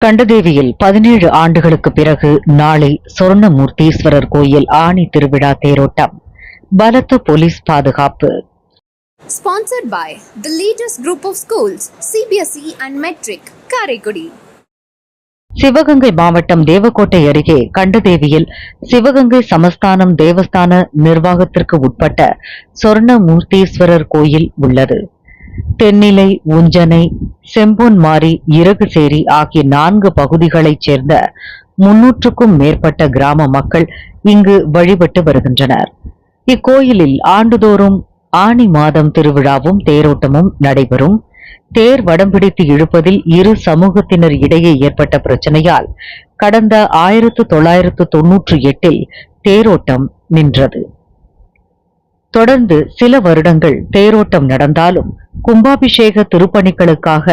கண்டதேவியில் 17 ஆண்டுகளுக்கு பிறகு நாளை சொர்ணமூர்த்தீஸ்வரர் கோயில் ஆணி திருவிழா தேரோட்டம். பலத்த போலீஸ் பாதுகாப்பு. Sponsored by the Leaders Group of Schools, CBSE and Metric, Karaikudi. Sivaganga மாவட்டம் தேவக்கோட்டை அருகே கண்டதேவியில் சிவகங்கை சமஸ்தானம் தேவஸ்தான நிர்வாகத்திற்கு உட்பட்ட சொர்ணமூர்த்தீஸ்வரர் கோயில் உள்ளது. தென்னிலை, உஞ்சனை, செம்பொன்மாரி, இறகுசேரி ஆகிய 4 பகுதிகளைச் சேர்ந்த 300க்கும் மேற்பட்ட கிராம மக்கள் இங்கு வழிபட்டு வருகின்றனர். இக்கோயிலில் ஆண்டுதோறும் ஆனி மாதம் திருவிழாவும் தேரோட்டமும் நடைபெறும். தேர் வடம்பிடித்து இழுப்பதில் இரு சமூகத்தினர் இடையே ஏற்பட்ட பிரச்சனையால் கடந்த 1998இல் தேரோட்டம் நின்றது. தொடர்ந்து சில வருடங்கள் தேரோட்டம் நடந்தாலும் கும்பாபிஷேக திருப்பணிகளுக்காக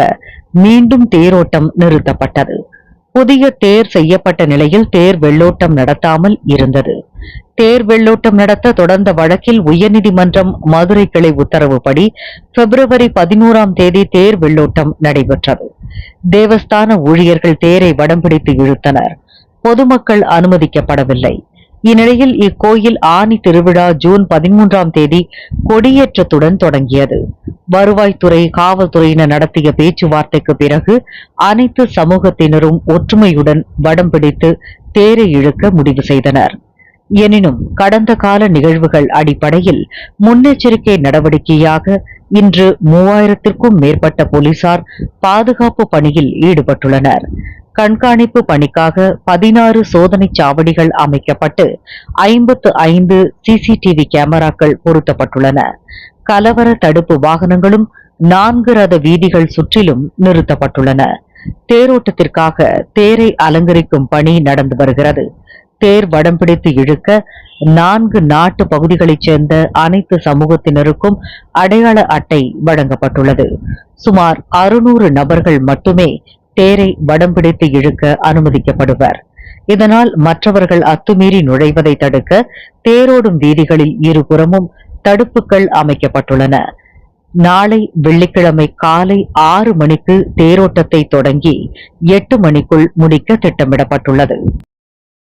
மீண்டும் தேரோட்டம் நிறுத்தப்பட்டது. புதிய தேர் செய்யப்பட்ட நிலையில் தேர் வெள்ளோட்டம் நடத்தாமல் இருந்தது. தேர் வெள்ளோட்டம் நடத்த தொடர்ந்த வழக்கில் உயர்நீதிமன்றம் மதுரை கிளை உத்தரவுப்படி பிப்ரவரி 11ஆம் தேதி தேர் வெள்ளோட்டம் நடைபெற்றது. தேவஸ்தான ஊழியர்கள் தேரை வடம்பிடித்து இழுத்தனர். பொதுமக்கள் அனுமதிக்கப்படவில்லை. இந்நிலையில் இக்கோயில் ஆனி திருவிழா ஜூன் 13ஆம் தேதி கொடியேற்றத்துடன் தொடங்கியது. வருவாய்த்துறை, காவல்துறையினர் நடத்திய பேச்சுவார்த்தைக்கு பிறகு அனைத்து சமூகத்தினரும் ஒற்றுமையுடன் வடம் பிடித்து தேரை இழுக்க முடிவு செய்தனர். எனினும் கடந்த கால நிகழ்வுகள் அடிப்படையில் முன்னெச்சரிக்கை நடவடிக்கையாக இன்று 3000த்திற்கும் மேற்பட்ட போலீசார் பாதுகாப்பு பணியில் ஈடுபட்டுள்ளனர். கண்காணிப்பு பணிக்காக 16 சோதனை சாவடிகள் அமைக்கப்பட்டு 55 சிசிடிவி கேமராக்கள் பொருத்தப்பட்டுள்ளன. கலவர தடுப்பு வாகனங்களும் 4 ரத வீதிகள் சுற்றிலும் நிறுத்தப்பட்டுள்ளன. தேரோட்டத்திற்காக தேரை அலங்கரிக்கும் பணி நடந்து வருகிறது. தேர் வடம் பிடித்து இழுக்க 4 நாட்டு பகுதிகளைச் சேர்ந்த அனைத்து சமூகத்தினருக்கும் அடையாள அட்டை வழங்கப்பட்டுள்ளது. சுமார் 600 நபர்கள் மட்டுமே தேரை வடம் பிடித்து இழுக்க அனுமதிக்கப்படுவர். இதனால் மற்றவர்கள் அத்துமீறி நுழைவதை தடுக்க தேரோடும் வீதிகளில் இருபுறமும் தடுப்புகள் அமைக்கப்பட்டுள்ளன. நாளை வெள்ளிக்கிழமை காலை 6 மணிக்கு தேரோட்டத்தை தொடங்கி 8 மணிக்குள் முடிக்க திட்டமிடப்பட்டுள்ளது.